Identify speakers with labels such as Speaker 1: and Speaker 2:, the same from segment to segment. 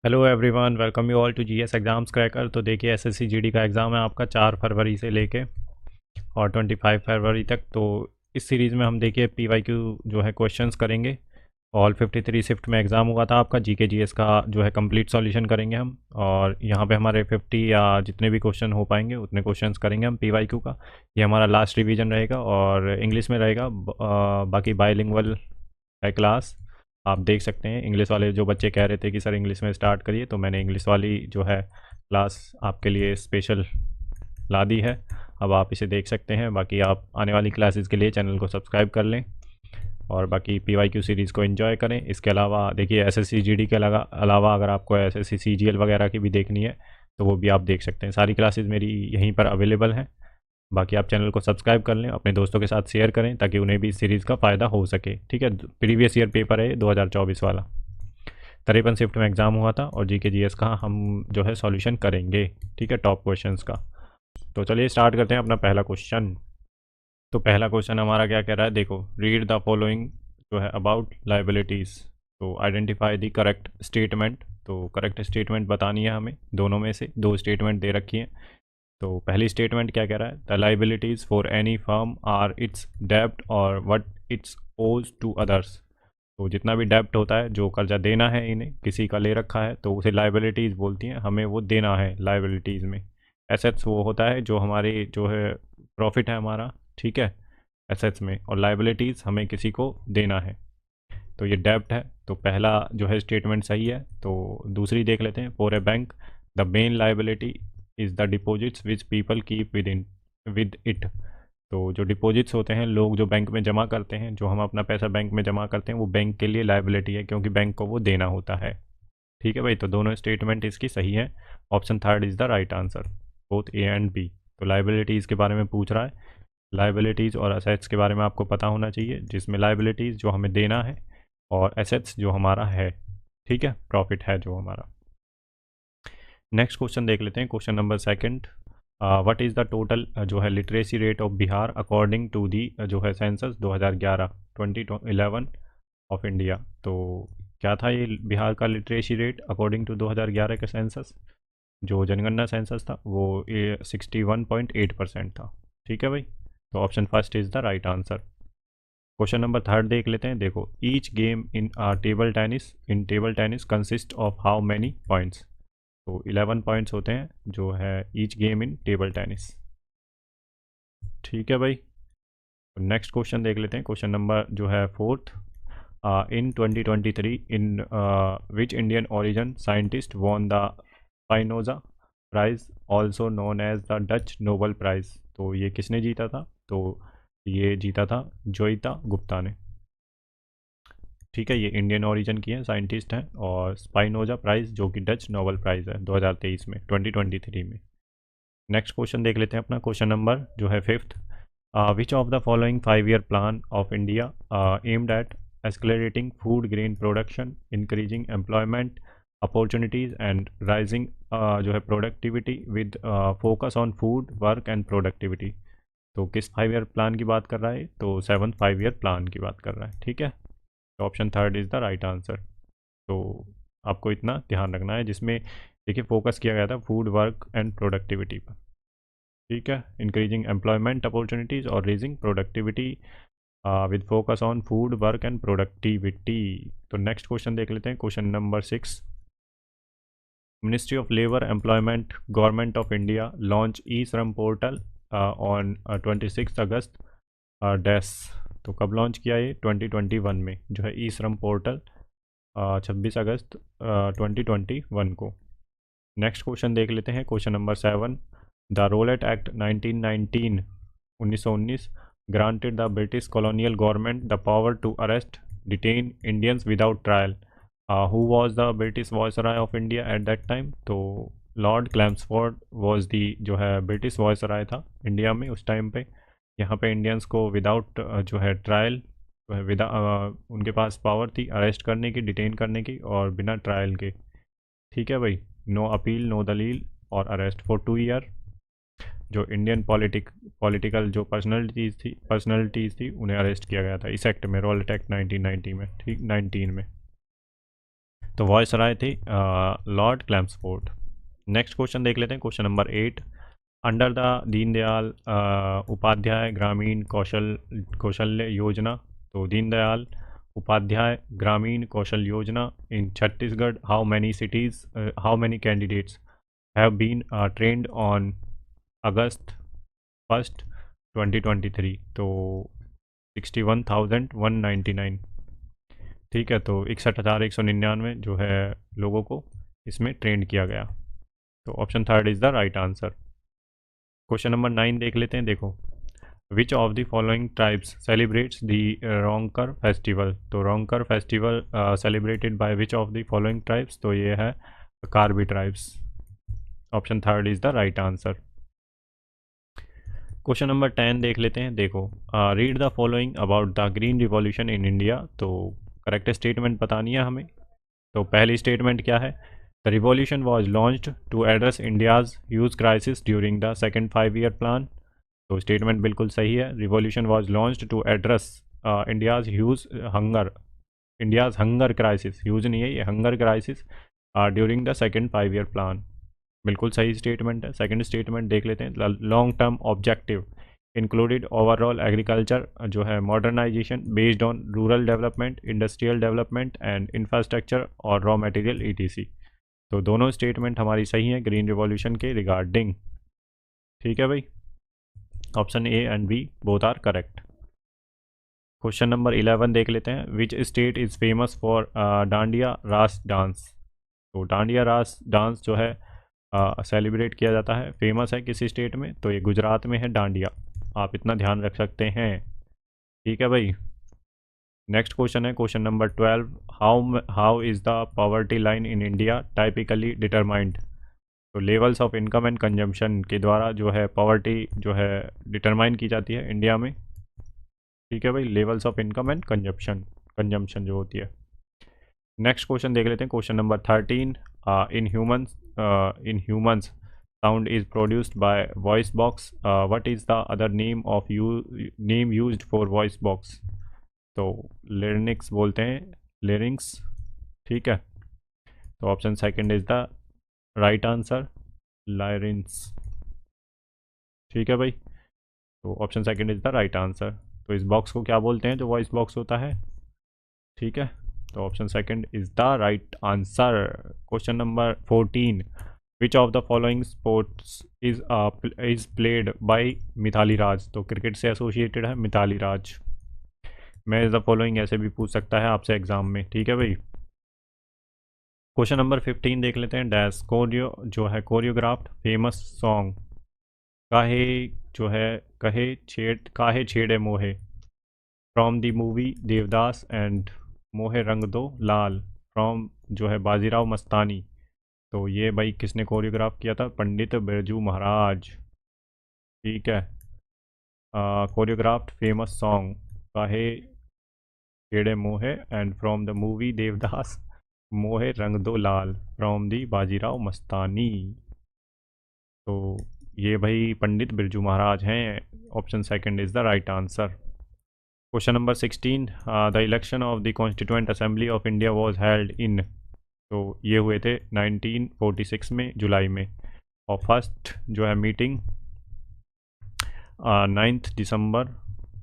Speaker 1: Hello everyone, welcome you all to GS exams cracker. तो देखिए SSC GD का exam है आपका 4 फरवरी से लेके और 25 फरवरी तक। तो इस सीरीज़ में हम देखिए पीवाईक्यू जो है क्वेश्चंस करेंगे। ऑल 53 शिफ्ट में एग्ज़ाम हुआ था आपका जीके जीएस का जो है कंप्लीट सॉल्यूशन करेंगे हम। और यहाँ पे हमारे 50 या जितने भी क्वेश्चन हो पाएंगे उतने क्वेश्चंस करेंगे हम पीवाईक्यू का। ये हमारा लास्ट रिवीजन रहेगा और इंग्लिश में रहेगा। बाकी बाईलिंगुअल है क्लास। आप देख सकते हैं इंग्लिश वाले जो बच्चे कह रहे थे कि सर इंग्लिश में स्टार्ट करिए, तो मैंने इंग्लिश वाली जो है क्लास आपके लिए स्पेशल ला दी है। अब आप इसे देख सकते हैं। बाकी आप आने वाली क्लासेस के लिए चैनल को सब्सक्राइब कर लें और बाकी पीवाईक्यू सीरीज़ को एंजॉय करें। इसके अलावा देखिए एसएससी जीडी के अलावा अगर आपको एसएससी सीजीएल वगैरह की भी देखनी है तो वो भी आप देख सकते हैं। सारी क्लासेस मेरी यहीं पर अवेलेबल हैं। बाकी आप चैनल को सब्सक्राइब कर लें, अपने दोस्तों के साथ शेयर करें ताकि उन्हें भी इस सीरीज़ का फ़ायदा हो सके। ठीक है, प्रीवियस ईयर पेपर है 2024 वाला। 53 शिफ्ट में एग्ज़ाम हुआ था और जीके जीएस का हम जो है सॉल्यूशन करेंगे। ठीक है, टॉप क्वेश्चंस का। तो चलिए स्टार्ट करते हैं अपना पहला क्वेश्चन। तो पहला क्वेश्चन हमारा क्या कह रहा है, देखो रीड द फॉलोइंग जो है अबाउट लाइबिलिटीज़। तो आइडेंटिफाई द करेक्ट स्टेटमेंट। तो करेक्ट स्टेटमेंट बतानी है हमें, दोनों में से दो स्टेटमेंट दे रखी हैं। तो पहली स्टेटमेंट क्या कह रहा है, the liabilities for any firm are its डेब्ट और what its owes to others. तो जितना भी डेब्ट होता है, जो कर्जा देना है इन्हें, किसी का ले रखा है, तो उसे लाइबिलिटीज़ बोलती हैं, हमें वो देना है लाइबिलिटीज़ में। एसेट्स वो होता है जो हमारी जो है प्रॉफिट है हमारा, ठीक है, एसेट्स में, और लाइबिलिटीज़ हमें किसी को देना है। तो ये डेब्ट है, तो पहला जो है स्टेटमेंट सही है। तो दूसरी देख लेते हैं, for a bank the main liability is the deposits which people keep with it. तो जो डिपॉजिट्स होते हैं, लोग जो बैंक में जमा करते हैं, जो हम अपना पैसा बैंक में जमा करते हैं, वो बैंक के लिए लाइबिलिटी है क्योंकि बैंक को वो देना होता है। ठीक है भाई, तो दोनों स्टेटमेंट इसकी सही है। Option third is the right answer, both A and B. तो लाइबिलिटीज़ के बारे में पूछ रहा है। लाइबिलिटीज़ और असेट्स के बारे में आपको पता होना चाहिए, जिसमें लाइबिलिटीज़ जो हमें देना है और एसेट्स जो हमारा है, ठीक है, प्रॉफिट है जो हमारा। नेक्स्ट क्वेश्चन देख लेते हैं, question number second. What is the total जो है literacy rate of Bihar according to the जो है सेंसस 2011 ऑफ इंडिया। तो क्या था ये बिहार का लिटरेसी रेट अकॉर्डिंग टू 2011 का सेंसस, जो जनगणना सेंसस था, वो 61.8% था। ठीक है भाई, तो option first is the right answer. Question number third देख लेते हैं, देखो each game in table tennis consist of how many points. तो 11 पॉइंट्स होते हैं जो है each game in table tennis. ठीक है भाई, तो नेक्स्ट क्वेश्चन देख लेते हैं, क्वेश्चन नंबर जो है fourth. In 2023 in which Indian origin scientist won the Spinoza prize also known as the Dutch Nobel prize. तो ये किसने जीता था, तो ये जीता था जोइता गुप्ता ने। ठीक है, ये इंडियन ओरिजिन की है, साइंटिस्ट हैं, और स्पाइनोजा प्राइज़ जो कि डच नोबल प्राइज़ है 2023 में, 2023 में। नेक्स्ट क्वेश्चन देख लेते हैं अपना, क्वेश्चन नंबर जो है fifth. Which of the following 5 year plan of India aimed at escalating food grain production, increasing employment opportunities and rising जो है productivity with focus on food work and productivity. तो किस 5 ईयर प्लान की बात कर रहा है, तो 7th 5 ईयर प्लान की बात कर रहा है। ठीक है, तो option third is the right answer. तो आपको इतना ध्यान रखना है, जिसमें देखिए फोकस किया गया था फूड वर्क एंड प्रोडक्टिविटी पर। ठीक है, इंक्रीजिंग एम्प्लॉयमेंट अपॉर्चुनिटीज़ और raising productivity with focus on food work and productivity. तो नेक्स्ट क्वेश्चन देख लेते हैं, question number 6। Ministry of labour employment government of India launch E Shram portal on 26 August dash. तो कब लॉन्च किया ये, 2021 में जो है ई श्रम पोर्टल 26 अगस्त 2021 को। नेक्स्ट क्वेश्चन देख लेते हैं, question number 7। The Rowlatt Act 1919 granted the British colonial government the power to arrest detain Indians without trial. Who was the British viceroy of India at that time. तो Lord Chelmsford was the जो है British viceroy था India में उस time पे। यहाँ पे Indians को विदाउट जो है ट्रायल, उनके पास पावर थी अरेस्ट करने की, डिटेन करने की, और बिना ट्रायल के। ठीक है भाई, नो अपील नो दलील और अरेस्ट फॉर 2 ईयर। जो इंडियन पॉलिटिकल जो पर्सनैलिटीज़ थी उन्हें अरेस्ट किया गया था इस एक्ट में, रोलेट एक्ट 1990 में, ठीक 19 में। तो वॉइसराय थे लॉर्ड क्लैम्सफोर्ड। नेक्स्ट क्वेश्चन देख लेते हैं, question number 8। Under the Deendayal Upadhyaya Grameen Kaushalya Yojana, तो Deendayal Upadhyaya Grameen Kaushal Yojana in Chhattisgarh, how many candidates have been trained on August 1, 2023, तो 61,199। ठीक है, तो 61,199 जो है लोगों को इसमें ट्रेंड किया गया। तो option third is the right answer. Question number 9 देख लेते हैं, देखो। Which of the following tribes celebrates the Rongker festival, तो Rongker festival celebrated by which of the following tribes, तो ये है Karbi tribes. Option third is the right answer. Question number 10 देख लेते हैं, देखो। Read the following about the green revolution in India, तो correct statement बतानी है हमें। तो पहली स्टेटमेंट क्या है? The revolution was launched to address India's huge crisis during the second 5-year plan, तो स्टेटमेंट बिल्कुल सही है। Revolution was launched to address India's hunger crisis, huge नहीं है ये, hunger crisis during the second 5-year plan, बिल्कुल सही statement है। सेकंड स्टेटमेंट देख लेते हैं, long term objective included overall agriculture जो है modernisation based on rural development, industrial development and infrastructure और रॉ मटेरियल ETC, तो दोनों स्टेटमेंट हमारी सही हैं ग्रीन रिवॉल्यूशन के रिगार्डिंग। ठीक है भाई, option A and B both are correct. Question number 11 देख लेते हैं, which state is famous for Dandiya Raas dance, तो डांडिया रास डांस जो है सेलिब्रेट किया जाता है, फेमस है किसी स्टेट में, तो ये गुजरात में है डांडिया, आप इतना ध्यान रख सकते हैं। ठीक है भाई। नेक्स्ट क्वेश्चन है question number 12, how is the poverty line in India typically determined, तो levels of income and consumption के द्वारा जो है पॉवर्टी जो है डिटरमाइन की जाती है इंडिया में। ठीक है भाई, levels of income and consumption जो होती है। नेक्स्ट क्वेश्चन देख लेते हैं, question number 13, in humans sound is produced by voice box, what is the other name used for voice box, तो larynx बोलते हैं, larynx। ठीक है, तो option second is the right answer, larynx। ठीक है भाई, तो option second is the right answer. तो इस बॉक्स को क्या बोलते हैं जो वॉइस बॉक्स होता है? ठीक है, तो option second is the right answer. Question number 14, which of the following sports is played by Mithali Raj, तो क्रिकेट से एसोसिएटेड है मिताली राज। मैं द फॉलोइंग ऐसे भी पूछ सकता है आपसे एग्जाम में। ठीक है भाई। क्वेश्चन नंबर 15 देख लेते हैं, डैश जो है कोरियोग्राफ्ड फेमस सॉन्ग काहे जो है काहे छेड़े मोहे from the movie Devdas and मोहे रंग दो लाल फ्रॉम जो है बाजीराव मस्तानी, तो ये भाई किसने कोरियोग्राफ किया था? पंडित बिरजू महाराज। ठीक है, कोरियोग्राफ्ड फेमस सॉन्ग काहे छेड़े मोहे and from the movie Devdas मोहे रंग दो लाल फ्रॉम दी बाजीराव मस्तानी, तो ये भाई पंडित बिरजू महाराज हैं। Option second is the right answer. Question number 16, the election of the constituent assembly of India was held in, तो ये हुए थे 1946 में जुलाई में, और फर्स्ट जो है मीटिंग 9 दिसंबर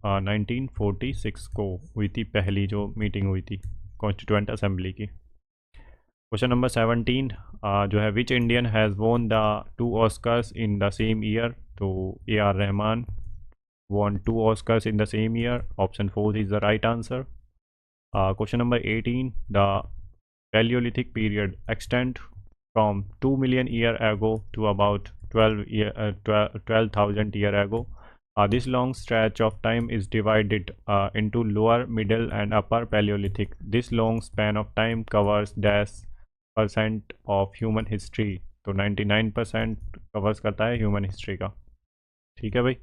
Speaker 1: 1946 को हुई थी, पहली जो मीटिंग हुई थी कॉन्स्टिट्यूएंट असेंबली की। क्वेश्चन नंबर 17, जो है which Indian has won the 2 Oscars in the same year, तो AR Rahman won 2 Oscars in the same year. Option 4 is the right answer. Question number 18, the Paleolithic period extend from 2 million year ago to about 12,000 year ago. This long stretch of time is divided into lower, middle and upper Paleolithic. This long span of time covers % of human history, तो 99% covers करता है human history का। ठीक है भाई।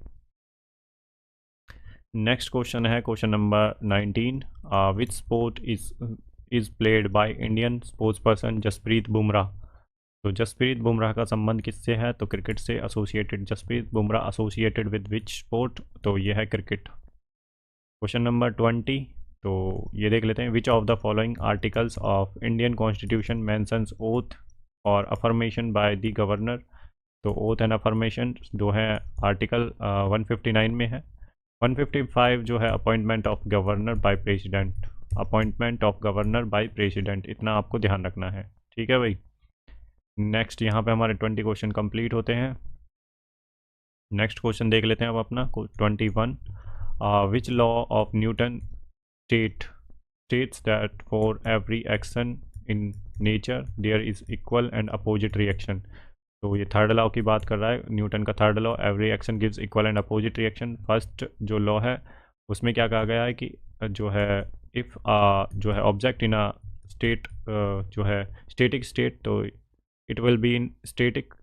Speaker 1: Next question है question number 19, which sport is played by Indian sports person Jasprit Bumrah, तो जसप्रीत बुमराह का संबंध किससे है? तो क्रिकेट से associated. Jasprit Bumrah associated with which sport, तो ये है क्रिकेट। क्वेश्चन नंबर 20, तो ये देख लेते हैं, विच of the following articles of Indian constitution mentions oath और अफर्मेशन बाय द गवर्नर। तो ओथ एंड अफर्मेशन जो है आर्टिकल 159 में है। 155 जो है appointment of governor by president, appointment of governor by president, इतना आपको ध्यान रखना है। ठीक है भाई। नेक्स्ट यहाँ पे हमारे 20 क्वेश्चन कंप्लीट होते हैं। नेक्स्ट क्वेश्चन देख लेते हैं अब अपना 21। Which law of Newton states that for every action in nature there is equal and opposite reaction। तो ये थर्ड लॉ की बात कर रहा है, न्यूटन का third law, every action gives equal and opposite reaction. First जो लॉ है उसमें क्या कहा गया है कि जो है इफ़ जो है ऑब्जेक्ट इन अ स्टेट जो है स्टेटिक स्टेट तो it will be in static,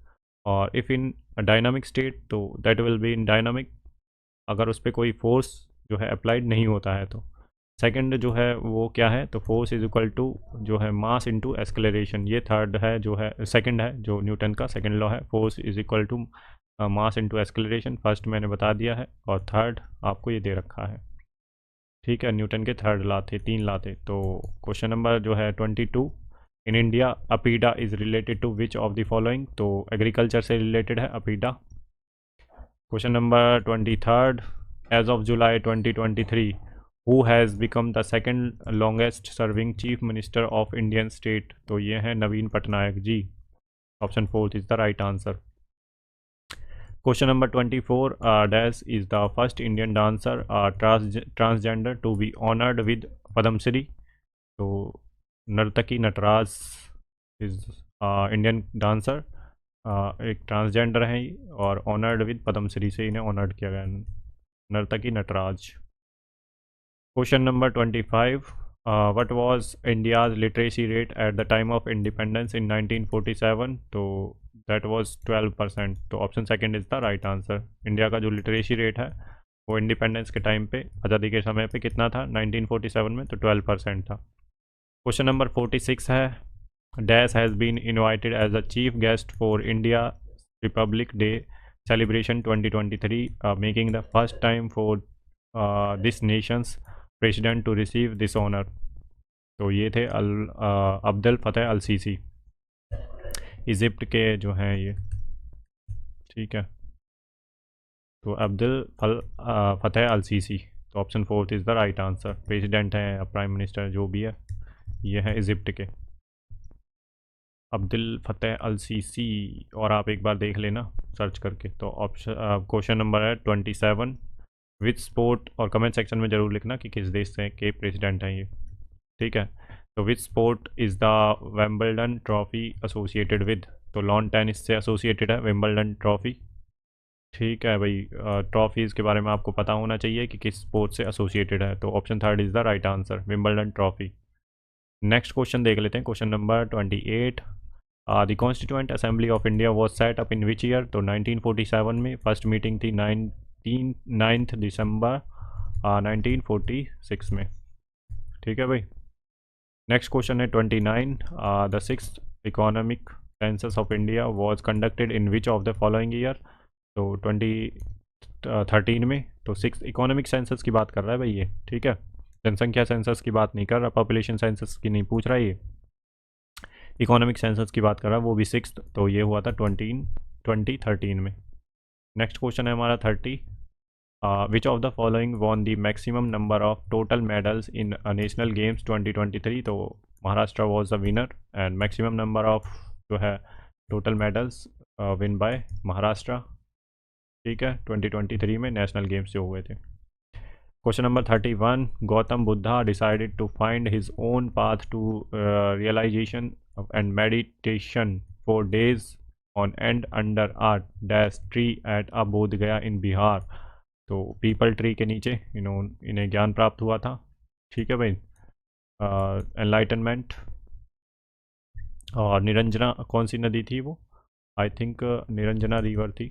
Speaker 1: और इफ़ इन डायनामिक स्टेट तो that will be in dynamic, अगर उस पर कोई फोर्स जो है अप्लाइड नहीं होता है तो। सेकंड जो है वो क्या है, तो फोर्स इज इक्वल टू जो है मास इनटू एक्सेलरेशन। ये थर्ड है जो है सेकंड है जो न्यूटन का सेकंड लॉ है, force is equal to mass into acceleration. First मैंने बता दिया है और थर्ड आपको ये दे रखा है। ठीक है, न्यूटन के थर्ड लॉ थे, तीन लॉ थे। तो क्वेश्चन नंबर जो है 22, in India APEDA is related to which of the following. तो एग्रीकल्चर से रिलेटेड है APEDA. Question number 23, as of July 2023 who has become the second longest serving chief minister of Indian state। तो ये है Naveen Patnaik ji. Option 4 is the right answer. Question number 24, dash is the first Indian dancer transgender to be honoured with Padmashri. तो Narthaki Nataraj is Indian dancer, एक transgender हैं और honoured with Padmashri से इन्हें honoured किया गया, Narthaki Nataraj. Question number 25, what was India's literacy rate at the time of independence in 1947। तो that was 12%। तो option second is the right answer. India का जो लिटरेसी रेट है वो इंडिपेंडेंस के टाइम पे, आज़ादी के समय पे कितना था 1947 में, तो 12% था। क्वेश्चन नंबर 46 है, dash has been invited as a chief guest for India republic day celebration 2023, making the first time for this nation's president to receive this honour. तो ये थे Abdel Fattah al Sisi, Egypt के जो हैं ये। ठीक है, तो अब्दुल फतेह अल सीसी, तो option 4 is the right answer. President हैं या प्राइम मिनिस्टर जो भी है, ये हैं इजिप्ट के अब्दुल फतेह अल सीसी। और आप एक बार देख लेना सर्च करके। तो ऑप्शन क्वेश्चन नंबर है 27, विच स्पोर्ट, और कमेंट सेक्शन में ज़रूर लिखना कि किस देश से के प्रेसिडेंट हैं ये। ठीक है, तो विच sport is the Wimbledon trophy associated with. तो लॉन टेनिस से एसोसिएटेड है विंबलडन ट्रॉफी। ठीक है भाई, ट्रॉफीज़ के बारे में आपको पता होना चाहिए कि किस स्पोर्ट से एसोसिएटेड है। तो option third is the right answer, Wimbledon trophy. Next question देख लेते हैं, question number 28, the constituent assembly of India was set up in which year. तो 1947 में, फर्स्ट मीटिंग थी 9 दिसंबर 1946 में। ठीक है भाई। नेक्स्ट क्वेश्चन है 29, the sixth economic census of India was conducted in which of the following year. तो 2013 में। तो सिक्स इकोनॉमिक सेंसस की बात कर रहा है भाई ये। ठीक है, जनसंख्या सेंसस की बात नहीं कर रहा, पॉपुलेशन सेंसस की नहीं पूछ रहा है ये, इकोनॉमिक सेंसस की बात कर रहा है, वो भी सिक्स। तो ये हुआ था 2013 में। नेक्स्ट क्वेश्चन है हमारा 30, which of the following won the maximum number of total medals in national games 2023। तो Maharashtra was the winner and maximum number of जो है total medals win by Maharashtra. ठीक है, 2023 में नेशनल गेम्स जो हुए थे। Question number 31, Gautam Buddha decided to find his own path to realisation and meditation for days on and under a dash tree at a बोध गया इन बिहार। तो पीपल ट्री के नीचे इन्हें ज्ञान प्राप्त हुआ था। ठीक है भाई, एनलाइटनमेंट। और निरंजना कौन सी नदी थी वो, आई थिंक निरंजना रिवर थी।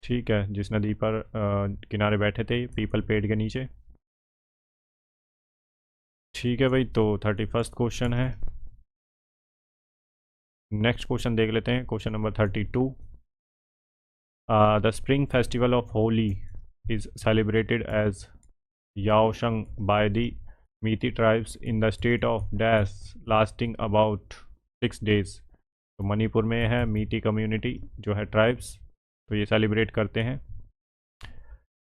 Speaker 1: ठीक है, जिस नदी पर किनारे बैठे थे पीपल पेड़ के नीचे। ठीक है भाई, तो 31st क्वेश्चन है। नेक्स्ट क्वेश्चन देख लेते हैं, question number 32, the spring festival of Holi is celebrated as. Yaoshang by the Meitei tribes in the state of dash lasting about 6 days। तो मणिपुर में है मीती कम्युनिटी जो है ट्राइब्स, तो ये सेलिब्रेट करते हैं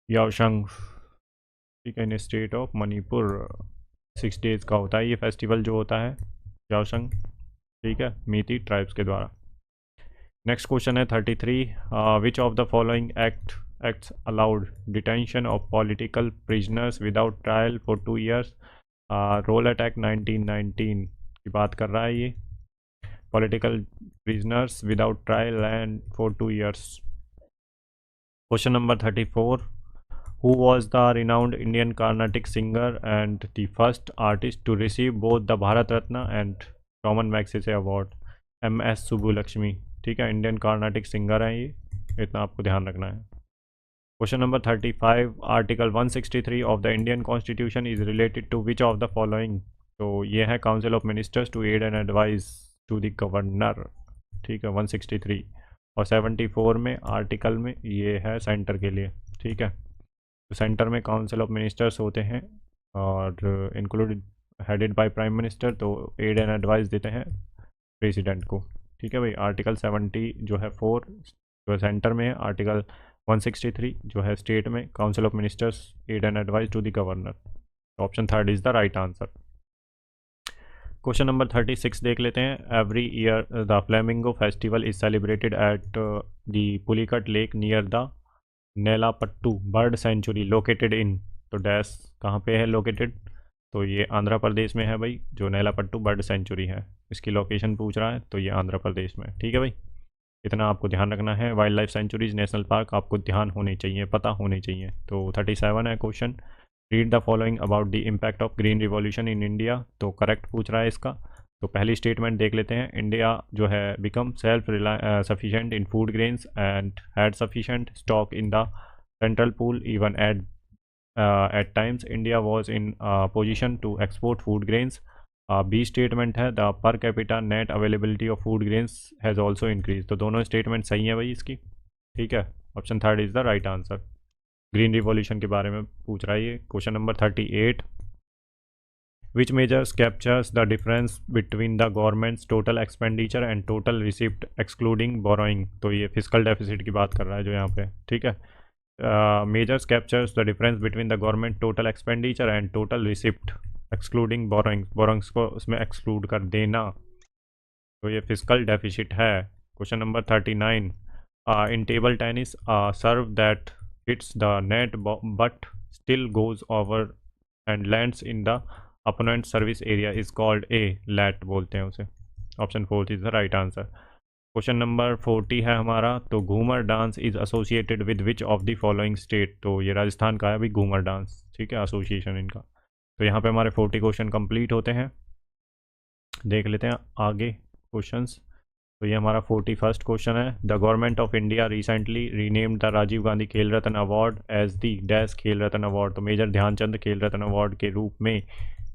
Speaker 1: याओशंग, ठीक है, इन स्टेट ऑफ मणिपुर। 6 days का होता है ये फेस्टिवल जो होता है याओशंग, ठीक है, मीती ट्राइब्स के द्वारा। नेक्स्ट क्वेश्चन है 33, which of the following acts allowed detention of political prisoners without trial for 2 years। Rowlatt act 1919 की बात कर रहा है ये, political prisoners without trial and for 2 years। Question number 34, who was the renowned Indian Carnatic singer and the first artist to receive both the Bharat Ratna and Raman Magsaysay Award। MS Subbulakshmi, ठीक है, Indian Carnatic singer हैं ये, इतना आपको ध्यान रखना है। Question number 35, article 163 of the Indian constitution is related to which of the following. तो ये है council of ministers to aid and advice to the governor, ठीक है, 163। और 74 में आर्टिकल में ये है सेंटर के लिए, ठीक है। तो सेंटर में काउंसिल ऑफ मिनिस्टर्स होते हैं और included headed by prime minister, तो एड एंड एडवाइस देते हैं प्रेसिडेंट को, ठीक है भाई। आर्टिकल 70 जो है 4 जो है सेंटर में है, आर्टिकल 163 जो है स्टेट में, council of ministers aid and advice to the governor. Option 3 is the right answer. Question number 36 देख लेते हैं। Every year the flamingo festival is celebrated at the Pulicat lake near the Nelapattu bird sanctuary located in. तो dash कहाँ पे है located, तो ये आंध्र प्रदेश में है भाई, जो नेलापट्टू बर्ड सेंचुरी है इसकी लोकेशन पूछ रहा है, तो ये आंध्र प्रदेश में, ठीक है भाई। इतना आपको ध्यान रखना है। Wild life sanctuaries national park आपको ध्यान होने चाहिए, पता होने चाहिए। तो 37 है question, read the following about the impact of green revolution in India. तो करेक्ट पूछ रहा है इसका। तो पहली स्टेटमेंट देख लेते हैं, इंडिया जो है become self sufficient in food grains and had sufficient stock in the central pool even at times India was in position to export food grains. B statement है, the per capita net availability of food grains has also increase. तो दोनों statement सही है भाई इसकी, ठीक है। Option 3 is the right answer. Green revolution के बारे में पूछ रहा है ये। Question number 38, which measures captures the difference between the governments total expenditure and total receipt excluding borrowing. तो ये फिजिकल डेफिसिट की बात कर रहा है जो यहाँ पे, ठीक है। Measures captures the difference between the government total expenditure and total receipt excluding borrowings को उसमें एक्सक्लूड कर देना, तो ये फिजिकल डेफिसिट है। Question number 39, in table tennis serve that hits the net but still goes over and lands in the opponent service area is called a let बोलते हैं उसे। Option 4 is the right answer. Question number 40 है हमारा, तो Ghoomar dance is associated with which of the following state. तो ये राजस्थान का है भाई घूमर डांस, ठीक है, एसोसिएशन इनका। तो यहाँ पे हमारे 40 क्वेश्चन कंप्लीट होते हैं। देख लेते हैं आगे क्वेश्चंस। तो ये हमारा 41st क्वेश्चन है, the government of India recently renamed the Rajiv Gandhi Khel Ratna award as the dash Khel Ratna award. तो मेजर ध्यानचंद खेल रत्न अवार्ड के रूप में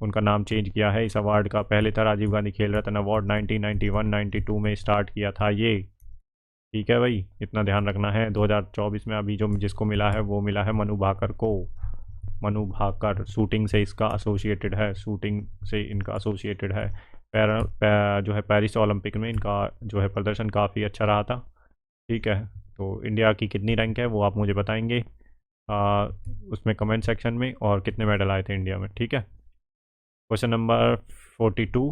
Speaker 1: उनका नाम चेंज किया है इस अवार्ड का। पहले था राजीव गांधी खेल रत्न अवार्ड 1991-92 में स्टार्ट किया था ये, ठीक है भाई, इतना ध्यान रखना है। 2024 में अभी जो जिसको मिला है वो मिला है मनु भाकर को। मनु भाकर शूटिंग से इसका एसोसिएटेड है, शूटिंग से इनका एसोसिएटेड है। जो है पेरिस ओलंपिक में इनका जो है प्रदर्शन काफ़ी अच्छा रहा था, ठीक है। तो इंडिया की कितनी रैंक है वो आप मुझे बताएंगे उसमें कमेंट सेक्शन में, और कितने मेडल आए थे इंडिया में, ठीक है। Question number 42,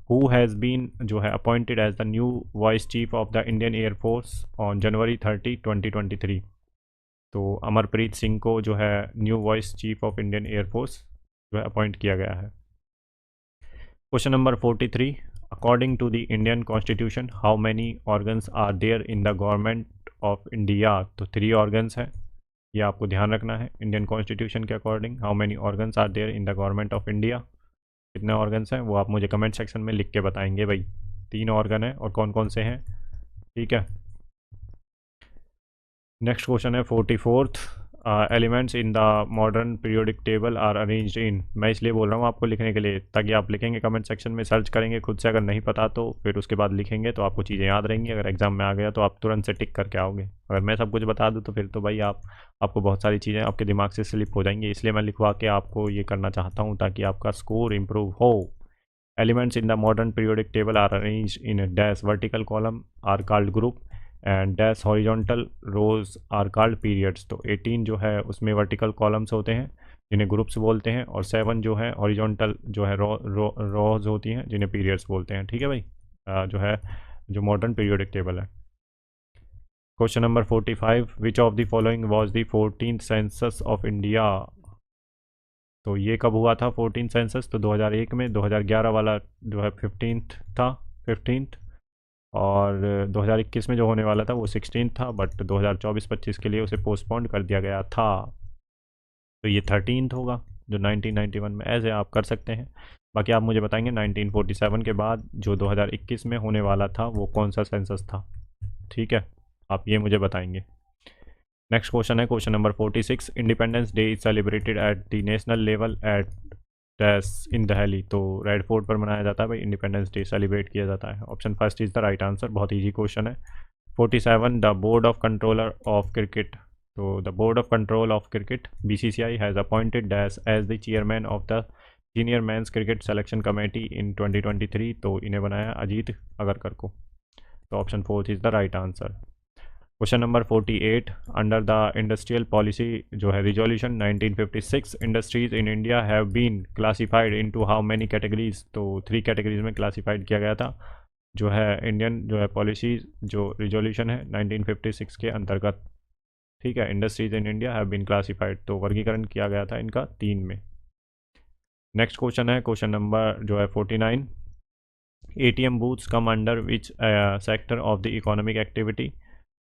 Speaker 1: who has been जो है appointed as the new vice chief of the Indian air force on January 30, 2023। तो अमरप्रीत सिंह को जो है new vice chief of Indian air force जो है अपॉइंट किया गया है। Question number 43, according to the Indian constitution how many organs are there in the government of India. तो 3 ऑर्गन्स हैं, ये आपको ध्यान रखना है। इंडियन कॉन्स्टिट्यूशन के according how many organs are there in the government of India, कितने organs हैं वो आप मुझे कमेंट सेक्शन में लिख के बताएंगे भाई। 3 ऑर्गन है और कौन कौन से हैं, ठीक है। नेक्स्ट क्वेश्चन है 44th, elements in the modern periodic table are arranged in. मैं इसलिए बोल रहा हूँ आपको लिखने के लिए, ताकि आप लिखेंगे कमेंट सेक्शन में, सर्च करेंगे खुद से, अगर नहीं पता तो फिर उसके बाद लिखेंगे तो आपको चीज़ें याद रहेंगी। अगर एग्जाम में आ गया तो आप तुरंत से टिक करके आओगे। अगर मैं सब कुछ बता दूँ तो फिर तो भाई आपको बहुत सारी चीज़ें आपके दिमाग से स्लिप हो जाएंगी। इसलिए मैं लिखवा के आपको ये करना चाहता हूँ ताकि आपका स्कोर इम्प्रूव हो। Elements in the modern periodic table are arrange in dash vertical column are called group and dash horizontal rows are called periods. तो 18 जो है उसमें वर्टिकल कॉलम्स होते हैं जिन्हें ग्रुप्स बोलते हैं, और 7 जो है हॉरिजॉन्टल जो है रोज होती हैं जिन्हें पीरियड्स बोलते हैं। ठीक है भाई, जो है जो मॉडर्न पीरियोडिक टेबल है। Question number 45, which of the following was the 14th census of India. तो ये कब हुआ था 14 सेंसस? तो 2001 में। 2011 वाला जो है 15th था, 15th। और 2021 में जो होने वाला था वो 16 था, बट 2024-25 के लिए उसे पोस्टपोन कर दिया गया था। तो ये 13th होगा जो 1991 में। ऐसे आप कर सकते हैं। बाकी आप मुझे बताएंगे 1947 के बाद जो 2021 में होने वाला था वो कौन सा सेंसस था। ठीक है, आप ये मुझे बताएंगे। नेक्स्ट क्वेश्चन है question number 46, independence day is celebrated at the national level at dash in Delhi. तो रेड फोर्ट पर मनाया जाता है भाई, इंडिपेंडेंस डे सेलिब्रेट किया जाता है। Option first is the right answer. बहुत ईजी क्वेश्चन है। 47, the board of controller of cricket. तो the board of control of cricket BCCI has appointed dash as the chairman of the senior men's cricket selection committee in 2023। तो इन्हें बनाया अजीत अगरकर को। तो option fourth is the right answer. Question number 48, under the industrial policy जो है resolution 1956, industries in India have been classified into how many categories. तो 3 categories में classified किया गया था जो है इंडियन जो है पॉलिसी जो रिजोल्यूशन है 1956 के अंतर्गत। ठीक है, industries in India have been classified, तो वर्गीकरण किया गया था इनका 3 में। नेक्स्ट क्वेश्चन है क्वेश्चन नंबर जो है 49, ATM booths come under which sector of the economic activity.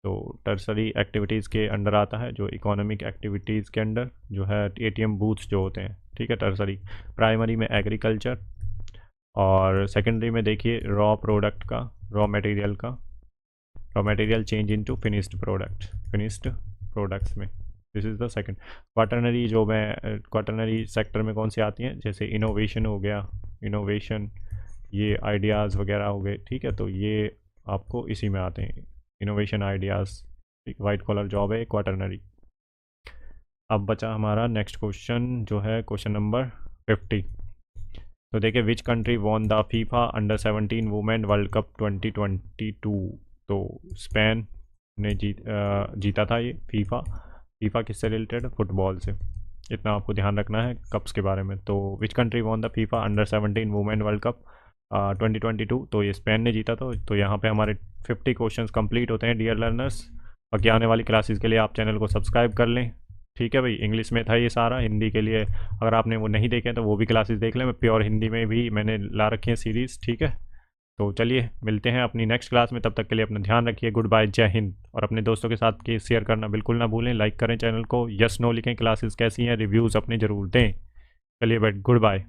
Speaker 1: तो टर्सरी एक्टिविटीज़ के अंडर आता है, जो इकोनॉमिक एक्टिविटीज़ के अंडर जो है ATM बूथ्स जो होते हैं। ठीक है, टर्सरी। प्राइमरी में एग्रीकल्चर, और सेकेंडरी में देखिए रॉ प्रोडक्ट का, raw material change into finished products में। This is the second. Quaternary जो मैं क्वाटरनरी सेक्टर में कौन सी आती हैं, जैसे इनोवेशन हो गया, इनोवेशन, ये आइडियाज़ वगैरह हो गए। ठीक है, तो ये आपको इसी में आते हैं, innovation, ideas. White collar job है क्वाटरनरी। अब बचा हमारा नेक्स्ट क्वेश्चन जो है क्वेश्चन नंबर 50। तो देखिए, which country won the FIFA under 17 women world cup 2022। तो स्पेन ने जीता था ये फीफा किससे रिलेटेड? फुटबॉल से। इतना आपको ध्यान रखना है कप्स के बारे में। तो which country won the FIFA under 17 women world cup 2022। तो ये स्पेन ने जीता। तो यहाँ पे हमारे 50 क्वेश्चंस कंप्लीट होते हैं डियर लर्नर्स। बाकी आने वाली क्लासेस के लिए आप चैनल को सब्सक्राइब कर लें। ठीक है भाई, इंग्लिश में था ये सारा। हिंदी के लिए अगर आपने वो नहीं देखे तो वो भी क्लासेस देख लें। मैं प्योर हिंदी में भी मैंने ला रखी है सीरीज़। ठीक है, तो चलिए मिलते हैं अपनी नेक्स्ट क्लास में। तब तक के लिए अपना ध्यान रखिए। गुड बाय, जय हिंद। और अपने दोस्तों के साथ के शेयर करना बिल्कुल ना भूलें। लाइक करें चैनल को, यस नो लिखें, क्लासेस कैसी हैं, रिव्यूज़ अपने ज़रूर दें। चलिए भाई, गुड बाय।